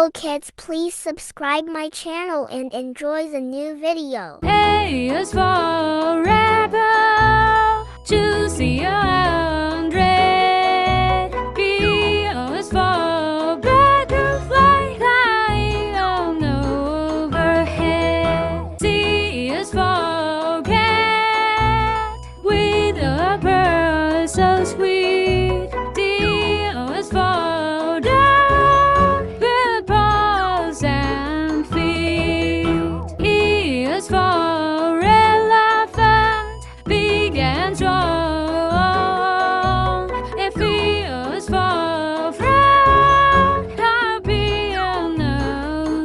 Hello kids, please subscribe my channel and enjoy the new video. A is for apple, juicy and red. B is for butterfly, flying on overhead. C is for cat, with a purr so sweet. D is for dog, with paws and feet. E is for elephant, big and strong. F is for frog, happy and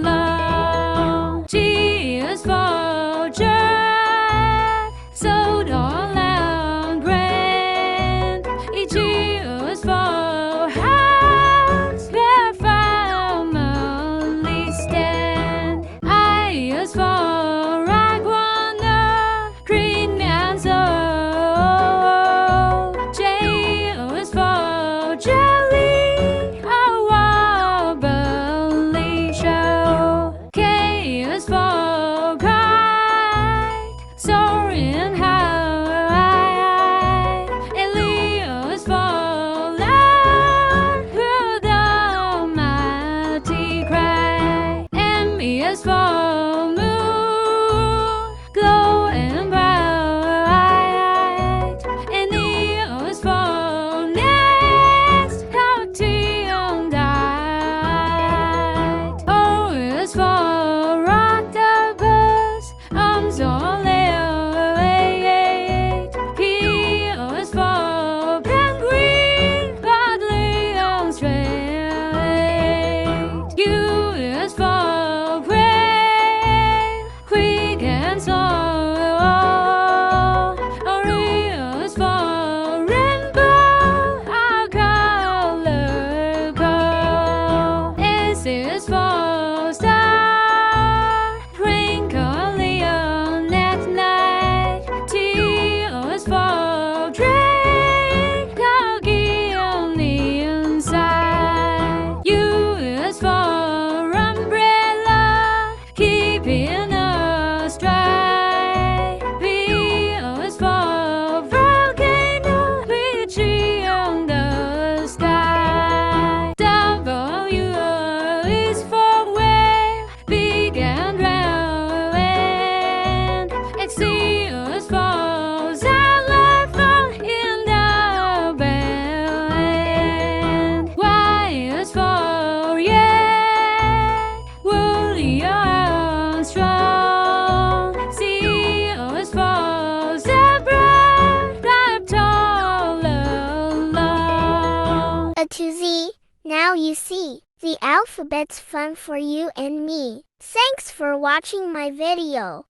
alone. G is for giraffe, so tall and grand. H is for house, where family stand. I is for iguana, green and so. J is for jelly, a wobbly show. K is for kite, soaring high. L is for loud, with a mighty cry. M is for moon, glowing bright. N is for nest, healthy and tight. O is for octopus, arms all eight. P is for penguin, cuddly and straight. Q is for quail, quick and slow. R is for rainbow, our color code. S is for star, twinkling at night. T is for train, cocky on the inside. U is for umbrella, keeping us dry. V is for volcano, witchy on the sky. W is for whale, big and round. X is for xylophone in the band. Y is for yak, woolly and strong. Z is for zebra, type tall and long. A to Z, now you see, the alphabet's fun for you and me. Thanks for watching my video.